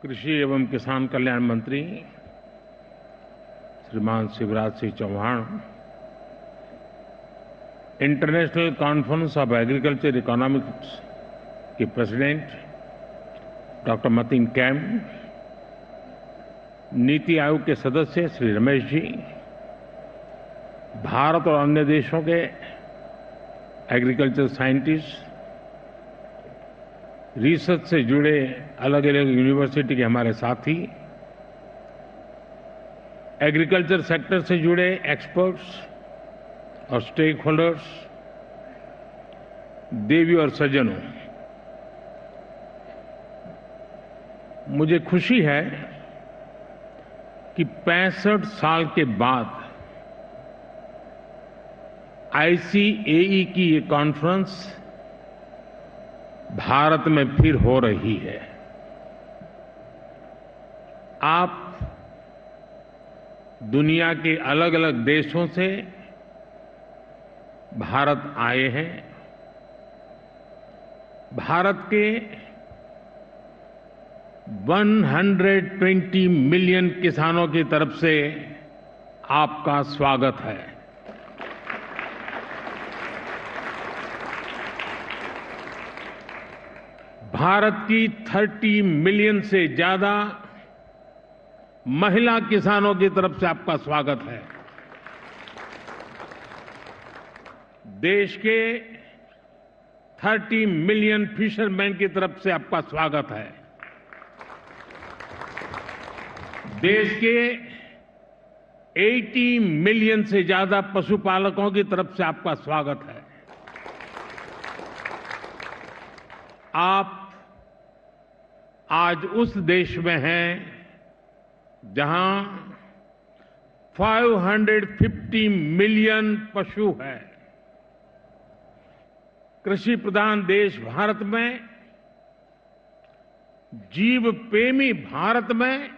कृषि एवं किसान कल्याण मंत्री Shriman Shivraj Singh Chouhan, international conference of agriculture economics के president doctor Matin Qaim, NITI Aayog के सदस्य श्री रमेश जी, भारत और अन्य देशों के एग्रीकल्चर साइंटिस्ट, रिसर्च से जुड़े अलग अलग यूनिवर्सिटी के हमारे साथी, एग्रीकल्चर सेक्टर से जुड़े एक्सपर्ट्स और स्टेक होल्डर्स, देवी और सज्जनों, मुझे खुशी है कि 65 साल के बाद आईसीएई की ये कॉन्फ्रेंस भारत में फिर हो रही है। आप दुनिया के अलग अलग देशों से भारत आए हैं। भारत के 120 मिलियन किसानों की तरफ से आपका स्वागत है। भारत की 30 मिलियन से ज्यादा महिला किसानों की तरफ से आपका स्वागत है। देश के 30 मिलियन फिशरमैन की तरफ से आपका स्वागत है। देश के 80 मिलियन से ज्यादा पशुपालकों की तरफ से आपका स्वागत है। आप आज उस देश में हैं जहां 550 मिलियन पशु हैं। कृषि प्रधान देश भारत में, जीव प्रेमी भारत में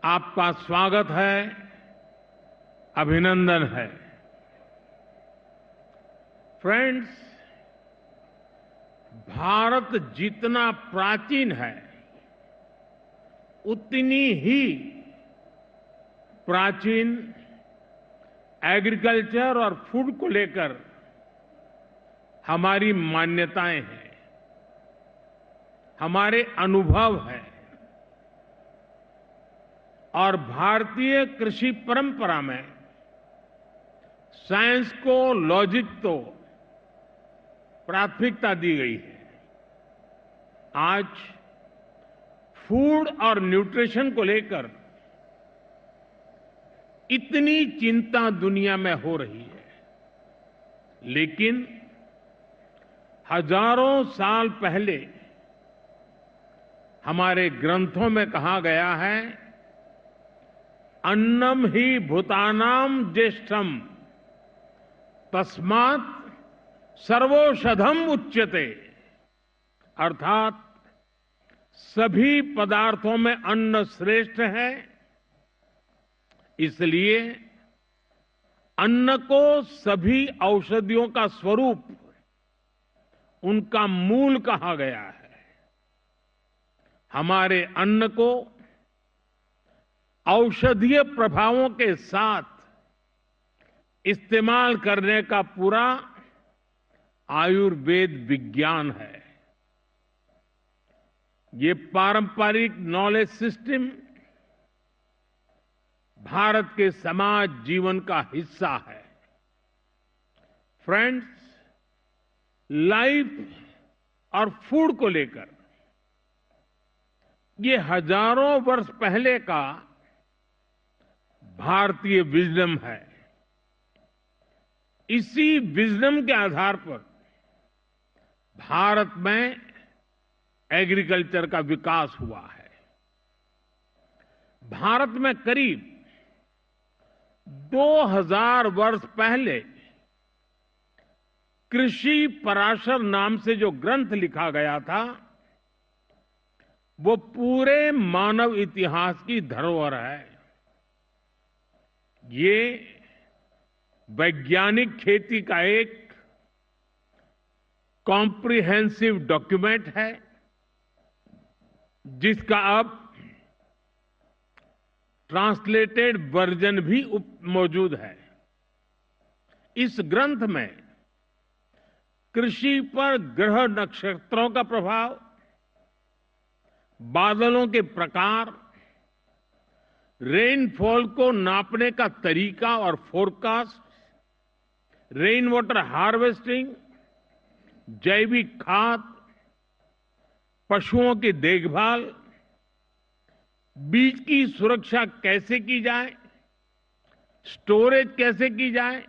आपका स्वागत है, अभिनंदन है। फ्रेंड्स, भारत जितना प्राचीन है उतनी ही प्राचीन एग्रीकल्चर और फूड को लेकर हमारी मान्यताएं हैं, हमारे अनुभव हैं। और भारतीय कृषि परंपरा में साइंस को, लॉजिक को प्राथमिकता दी गई है। आज फूड और न्यूट्रिशन को लेकर इतनी चिंता दुनिया में हो रही है, लेकिन हजारों साल पहले हमारे ग्रंथों में कहा गया है, अन्नम ही भूतानाम ज्येष्ठम तस्मात् सर्वौषधम उच्यते। अर्थात सभी पदार्थों में अन्न श्रेष्ठ है, इसलिए अन्न को सभी औषधियों का स्वरूप, उनका मूल कहा गया है। हमारे अन्न को औषधीय प्रभावों के साथ इस्तेमाल करने का पूरा आयुर्वेद विज्ञान है। ये पारंपरिक नॉलेज सिस्टम भारत के समाज जीवन का हिस्सा है। फ्रेंड्स, लाइफ और फूड को लेकर ये हजारों वर्ष पहले का भारतीय विजडम है। इसी विजडम के आधार पर भारत में एग्रीकल्चर का विकास हुआ है। भारत में करीब 2000 वर्ष पहले कृषि पराशर नाम से जो ग्रंथ लिखा गया था, वो पूरे मानव इतिहास की धरोहर है। ये वैज्ञानिक खेती का एक कॉम्प्रिहेंसिव डॉक्यूमेंट है। जिसका अब ट्रांसलेटेड वर्जन भी मौजूद है। इस ग्रंथ में कृषि पर ग्रह नक्षत्रों का प्रभाव, बादलों के प्रकार, रेनफॉल को नापने का तरीका और फोरकास्ट, रेन वाटर हार्वेस्टिंग, जैविक खाद, पशुओं की देखभाल, बीज की सुरक्षा कैसे की जाए, स्टोरेज कैसे की जाए,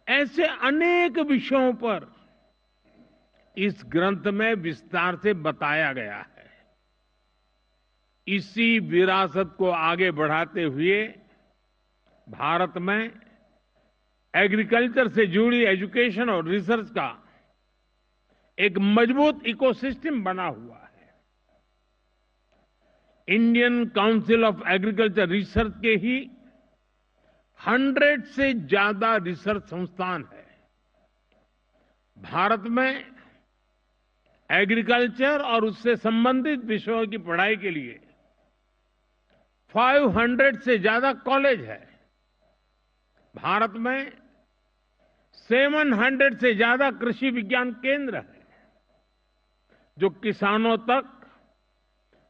ऐसे अनेक विषयों पर इस ग्रंथ में विस्तार से बताया गया है। इसी विरासत को आगे बढ़ाते हुए भारत में एग्रीकल्चर से जुड़ी एजुकेशन और रिसर्च का एक मजबूत इकोसिस्टम बना हुआ है। Indian council of agriculture research के ही 100 से ज्यादा रिसर्च संस्थान है। भारत में एग्रीकल्चर और उससे संबंधित विषयों की पढ़ाई के लिए 500 से ज्यादा कॉलेज है। भारत में 700 से ज्यादा कृषि विज्ञान केंद्र है, जो किसानों तक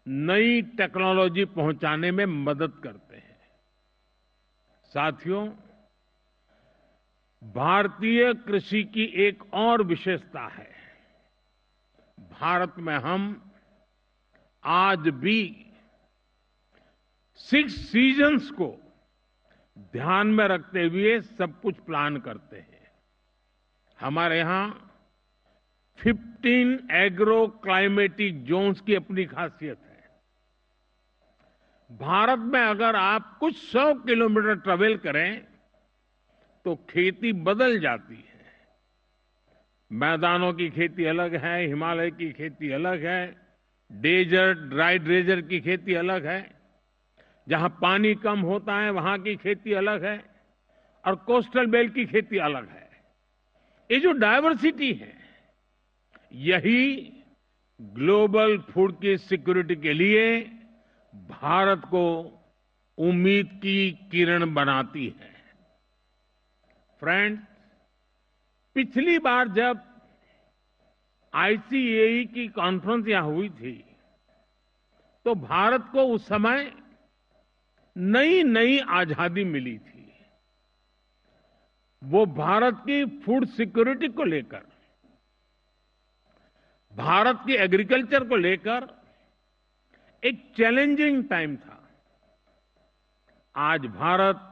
नई टेक्नोलॉजी पहुंचाने में मदद करते हैं। साथियों, भारतीय कृषि की एक और विशेषता है। भारत में हम आज भी 6 सीजन्स को ध्यान में रखते हुए सब कुछ प्लान करते हैं। हमारे यहां 15 एग्रो क्लाइमेटिक जोन्स की अपनी खासियत है। भारत में अगर आप कुछ 100 किलोमीटर ट्रेवल करें तो खेती बदल जाती है। मैदानों की खेती अलग है, हिमालय की खेती अलग है, डेजर्ट, ड्राई डेजर्ट की खेती अलग है, जहां पानी कम होता है वहां की खेती अलग है, और कोस्टल बेल्ट की खेती अलग है। ये जो डायवर्सिटी है, यही ग्लोबल फूड की सिक्योरिटी के लिए भारत को उम्मीद की किरण बनाती है। फ्रेंड्स, पिछली बार जब आईसीएई की कॉन्फ्रेंस यहां हुई थी, तो भारत को उस समय नई नई आजादी मिली थी। वो भारत की फूड सिक्योरिटी को लेकर, भारत की एग्रीकल्चर को लेकर एक चैलेंजिंग टाइम था। आज भारत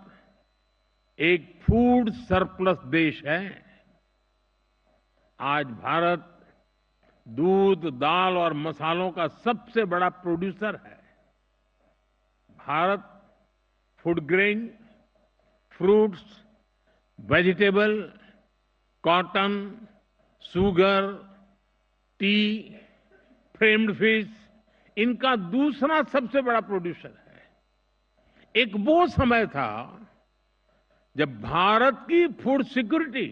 एक फूड सरप्लस देश है। आज भारत दूध, दाल और मसालों का सबसे बड़ा प्रोड्यूसर है। Bharat food grain, fruits, vegetable, cotton, sugar, T, framed fish, इनका दूसरा सबसे बड़ा प्रोड्यूसर है। एक वो समय था जब भारत की फूड सिक्योरिटी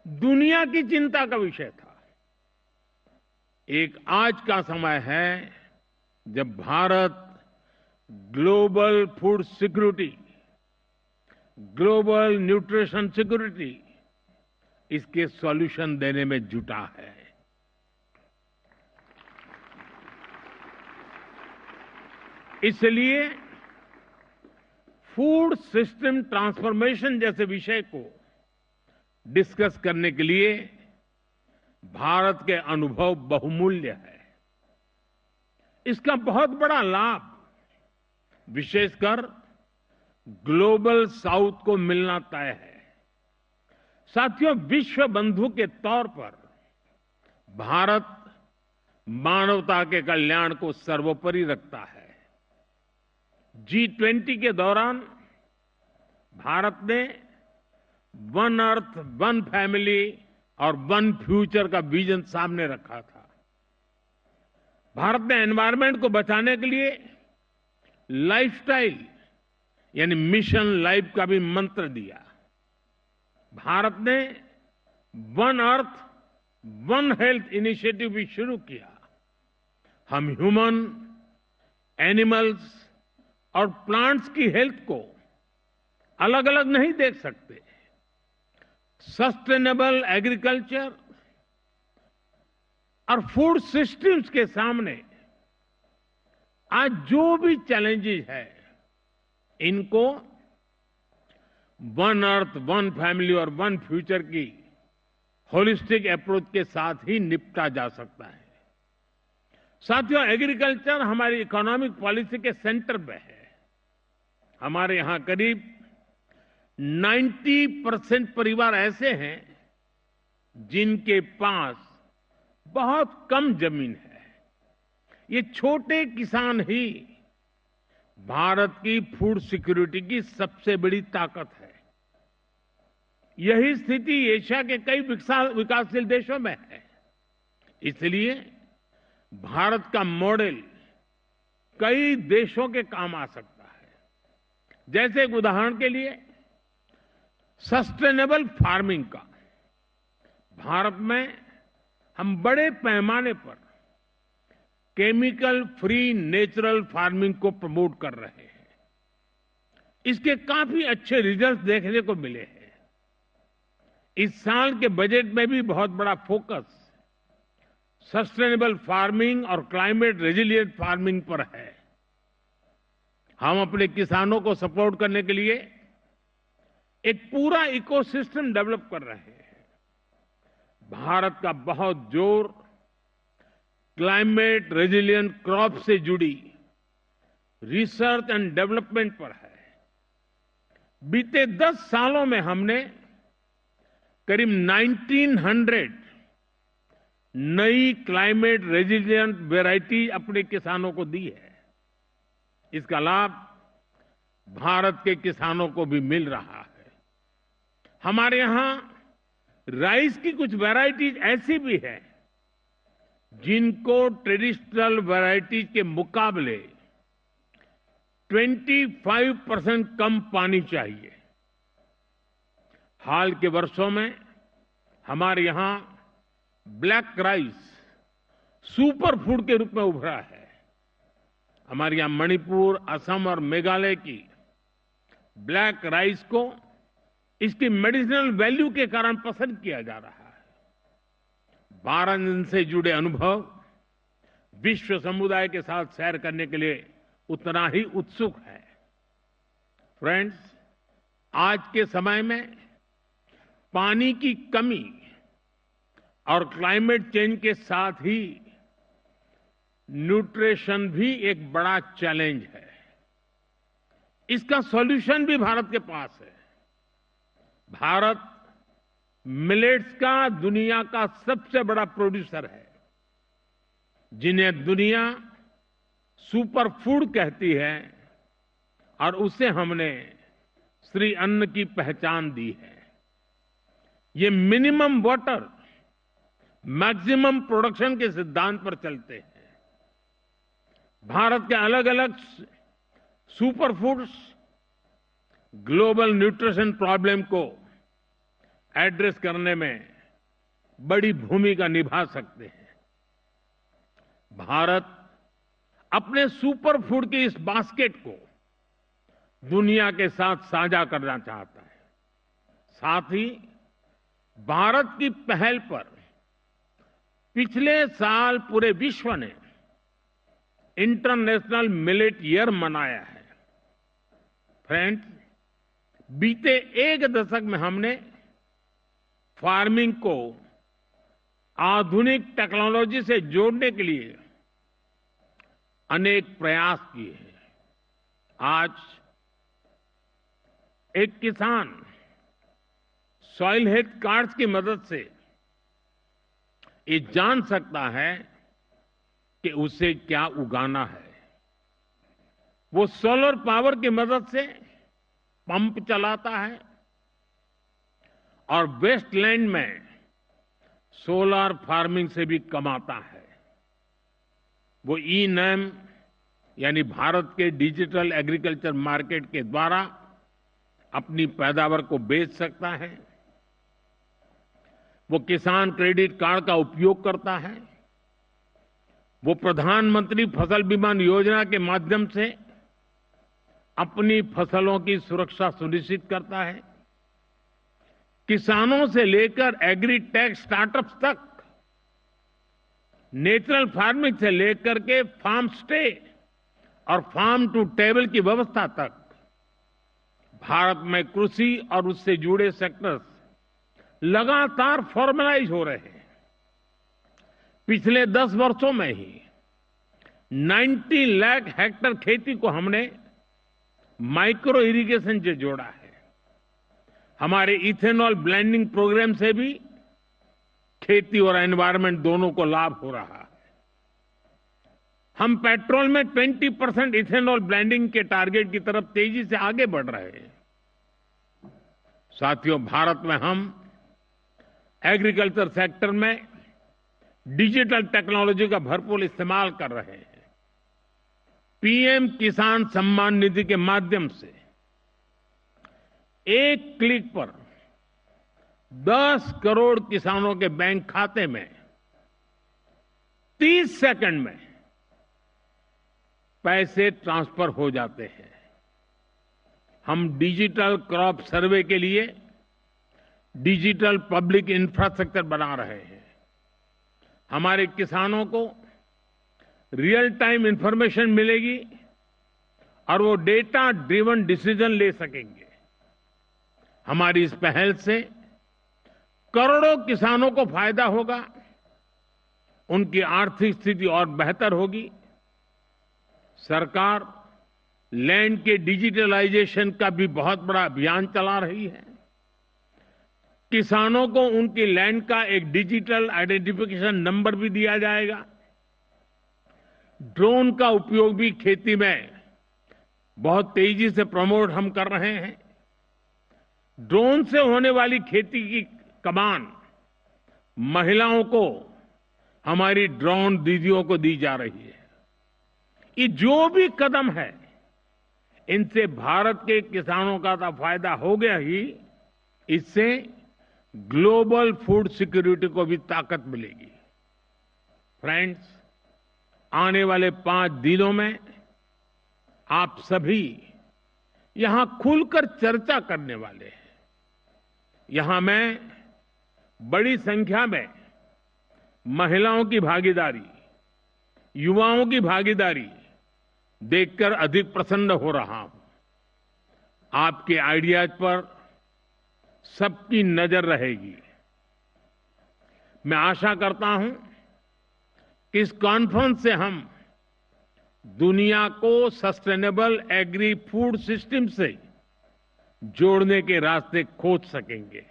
दुनिया की चिंता का विषय था। एक आज का समय है जब Bharat global food security, global nutrition security, इसके सॉल्यूशन देने में जुटा है। इसलिए फूड सिस्टम ट्रांसफॉर्मेशन जैसे विषय को डिस्कस करने के लिए भारत के अनुभव बहुमूल्य है। इसका बहुत बड़ा लाभ विशेषकर ग्लोबल साउथ को मिलना तय है। साथियों, विश्व बंधु के तौर पर भारत मानवता के कल्याण को सर्वोपरि रखता है। G20 के दौरान भारत ने वन अर्थ, वन फैमिली और वन फ्यूचर का विजन सामने रखा था। भारत ने एनवायरमेंट को बचाने के लिए लाइफस्टाइल यानी मिशन लाइफ का भी मंत्र दिया। भारत ने one earth, one health initiative भी शुरू किया। हम ह्यूमन, एनिमल्स और प्लांट्स की हेल्थ को अलग अलग नहीं देख सकते। सस्टेनेबल एग्रीकल्चर और फूड सिस्टम्स के सामने आज जो भी चैलेंजेस है, इनको वन अर्थ, वन फैमिली और वन फ्यूचर की होलिस्टिक अप्रोच के साथ ही निपटा जा सकता है। साथियों, एग्रीकल्चर हमारी इकोनॉमिक पॉलिसी के सेंटर पे है। हमारे यहां करीब 90% परिवार ऐसे हैं जिनके पास बहुत कम जमीन है। ये छोटे किसान ही भारत की फूड सिक्योरिटी की सबसे बड़ी ताकत है। यही स्थिति एशिया के कई विकासशील देशों में है। इसलिए भारत का मॉडल कई देशों के काम आ सकता है। जैसे एक उदाहरण के लिए सस्टेनेबल फार्मिंग का, भारत में हम बड़े पैमाने पर केमिकल फ्री नेचुरल फार्मिंग को प्रमोट कर रहे हैं। इसके काफी अच्छे रिजल्ट देखने को मिले हैं। इस साल के बजट में भी बहुत बड़ा फोकस सस्टेनेबल फार्मिंग और क्लाइमेट रेजिलिएंट फार्मिंग पर है। हम अपने किसानों को सपोर्ट करने के लिए एक पूरा इकोसिस्टम डेवलप कर रहे हैं। भारत का बहुत जोर क्लाइमेट रेजिलिएंट क्रॉप से जुड़ी रिसर्च एंड डेवलपमेंट पर है। बीते 10 सालों में हमने करीब 1900 नई क्लाइमेट रेजिलिएंट वैरायटी अपने किसानों को दी है। इसका लाभ भारत के किसानों को भी मिल रहा है। हमारे यहां राइस की कुछ वैरायटीज ऐसी भी है जिनको ट्रेडिशनल वैरायटीज के मुकाबले 25% कम पानी चाहिए। हाल के वर्षों में हमारे यहां ब्लैक राइस सुपर फूड के रूप में उभरा है। हमारे यहां मणिपुर, असम और मेघालय की ब्लैक राइस को इसकी मेडिसिनल वैल्यू के कारण पसंद किया जा रहा है। वाराणसी से जुड़े अनुभव विश्व समुदाय के साथ शेयर करने के लिए उतना ही उत्सुक है। फ्रेंड्स, आज के समय में पानी की कमी और क्लाइमेट चेंज के साथ ही न्यूट्रिशन भी एक बड़ा चैलेंज है। इसका सॉल्यूशन भी भारत के पास है। भारत मिलेट्स का दुनिया का सबसे बड़ा प्रोड्यूसर है, जिन्हें दुनिया सुपर फूड कहती है, और उसे हमने श्री अन्न की पहचान दी है। ये मिनिमम वाटर मैक्सिमम प्रोडक्शन के सिद्धांत पर चलते हैं। भारत के अलग अलग super foods global nutrition problem को एड्रेस करने में बड़ी भूमिका निभा सकते हैं। भारत अपने सुपर फूड की इस बास्केट को दुनिया के साथ साझा करना चाहता है। साथ ही भारत की पहल पर पिछले साल पूरे विश्व ने इंटरनेशनल मिलेट ईयर मनाया है। फ्रेंड्स, बीते एक दशक में हमने फार्मिंग को आधुनिक टेक्नोलॉजी से जोड़ने के लिए अनेक प्रयास किए हैं। आज एक किसान सॉइल हेल्थ कार्ड्स की मदद से ये जान सकता है कि उसे क्या उगाना है। वो सोलर पावर की मदद से पंप चलाता है और वेस्टलैंड में सोलर फार्मिंग से भी कमाता है। वो ई-नैम यानी भारत के डिजिटल एग्रीकल्चर मार्केट के द्वारा अपनी पैदावार को बेच सकता है। वो किसान क्रेडिट कार्ड का उपयोग करता है। वो प्रधानमंत्री फसल बीमा योजना के माध्यम से अपनी फसलों की सुरक्षा सुनिश्चित करता है। किसानों से लेकर एग्री टेक स्टार्टअप्स तक, नेचुरल फार्मिंग से लेकर के फार्म स्टे और फार्म टू टेबल की व्यवस्था तक भारत में कृषि और उससे जुड़े सेक्टर्स लगातार फॉर्मलाइज हो रहे हैं। पिछले 10 वर्षों में ही 90 लाख हेक्टेयर खेती को हमने माइक्रो इरिगेशन से जोड़ा है। हमारे इथेनॉल ब्लेंडिंग प्रोग्राम से भी खेती और एनवायरमेंट दोनों को लाभ हो रहा है। हम पेट्रोल में 20% इथेनॉल ब्लेंडिंग के टारगेट की तरफ तेजी से आगे बढ़ रहे हैं। साथियों, भारत में हम एग्रीकल्चर सेक्टर में डिजिटल टेक्नोलॉजी का भरपूर इस्तेमाल कर रहे हैं। पीएम किसान सम्मान निधि के माध्यम से एक क्लिक पर 10 करोड़ किसानों के बैंक खाते में 30 सेकंड में पैसे ट्रांसफर हो जाते हैं। हम डिजिटल क्रॉप सर्वे के लिए डिजिटल पब्लिक इंफ्रास्ट्रक्चर बना रहे हैं। हमारे किसानों को रियल टाइम इंफॉर्मेशन मिलेगी और वो डेटा ड्रिवन डिसीजन ले सकेंगे। हमारी इस पहल से करोड़ों किसानों को फायदा होगा, उनकी आर्थिक स्थिति और बेहतर होगी। सरकार लैंड के डिजिटलाइजेशन का भी बहुत बड़ा अभियान चला रही है। किसानों को उनकी लैंड का एक डिजिटल आइडेंटिफिकेशन नंबर भी दिया जाएगा। ड्रोन का उपयोग भी खेती में बहुत तेजी से प्रमोट हम कर रहे हैं। ड्रोन से होने वाली खेती की कमान महिलाओं को, हमारी ड्रोन दीदियों को दी जा रही है। ये जो भी कदम है, इनसे भारत के किसानों का तो फायदा हो गया ही, इससे ग्लोबल फूड सिक्योरिटी को भी ताकत मिलेगी। फ्रेंड्स, आने वाले 5 दिनों में आप सभी यहां खुलकर चर्चा करने वाले हैं। यहां मैं बड़ी संख्या में महिलाओं की भागीदारी, युवाओं की भागीदारी देखकर अधिक प्रसन्न हो रहा हूं। आपके आइडियाज पर सबकी नजर रहेगी। मैं आशा करता हूं कि इस कॉन्फ्रेंस से हम दुनिया को सस्टेनेबल एग्री फूड सिस्टम से जोड़ने के रास्ते खोज सकेंगे।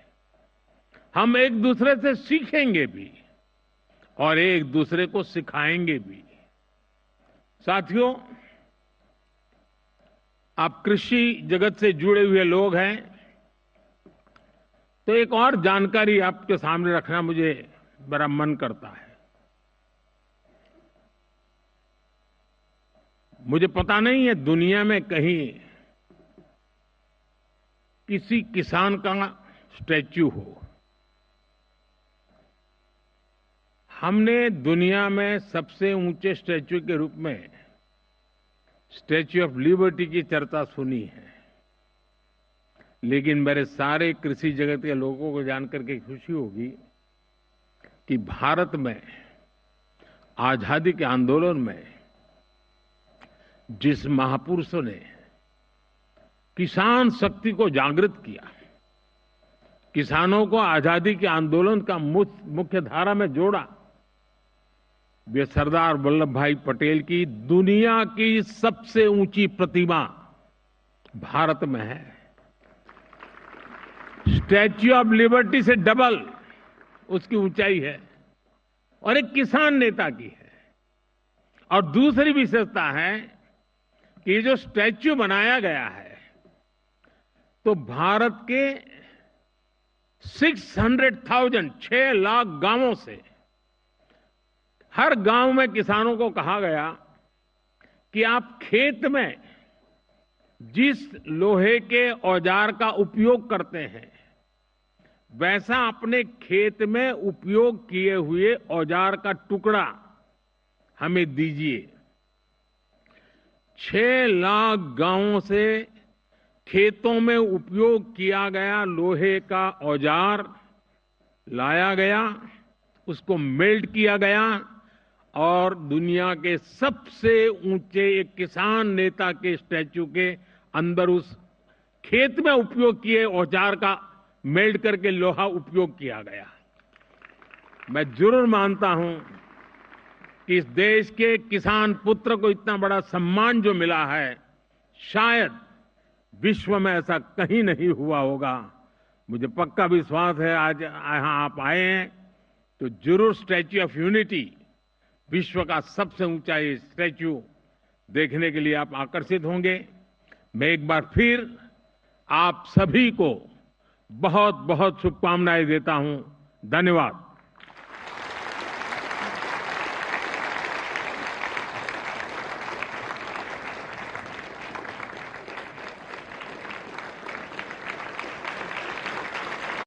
हम एक दूसरे से सीखेंगे भी और एक दूसरे को सिखाएंगे भी। साथियों, आप कृषि जगत से जुड़े हुए लोग हैं, तो एक और जानकारी आपके सामने रखना मुझे बड़ा मन करता है। मुझे पता नहीं है दुनिया में कहीं किसी किसान का स्टैच्यू हो। हमने दुनिया में सबसे ऊंचे स्टैच्यू के रूप में स्टैच्यू ऑफ लिबर्टी की चर्चा सुनी है, लेकिन मेरे सारे कृषि जगत के लोगों को जानकर के खुशी होगी कि भारत में आजादी के आंदोलन में जिस महापुरुषों ने किसान शक्ति को जागृत किया, किसानों को आजादी के आंदोलन का मुख्य धारा में जोड़ा, वे सरदार वल्लभ भाई पटेल की दुनिया की सबसे ऊंची प्रतिमा भारत में है। स्टैच्यू ऑफ लिबर्टी से डबल उसकी ऊंचाई है और एक किसान नेता की है। और दूसरी विशेषता है कि ये जो स्टैच्यू बनाया गया है, तो भारत के 600,000 6 लाख गांवों से हर गांव में किसानों को कहा गया कि आप खेत में जिस लोहे के औजार का उपयोग करते हैं, वैसा अपने खेत में उपयोग किए हुए औजार का टुकड़ा हमें दीजिए। 6 लाख गांवों से खेतों में उपयोग किया गया लोहे का औजार लाया गया, उसको मेल्ट किया गया और दुनिया के सबसे ऊंचे एक किसान नेता के स्टैच्यू के अंदर उस खेत में उपयोग किए औजार का मेल्ट करके लोहा उपयोग किया गया। मैं जरूर मानता हूं कि इस देश के किसान पुत्र को इतना बड़ा सम्मान जो मिला है, शायद विश्व में ऐसा कहीं नहीं हुआ होगा। मुझे पक्का विश्वास है आज यहां आप आए हैं तो जरूर स्टैच्यू ऑफ यूनिटी, विश्व का सबसे ऊंचा ये स्टैच्यू देखने के लिए आप आकर्षित होंगे। मैं एक बार फिर आप सभी को बहुत बहुत शुभकामनाएं देता हूं। धन्यवाद।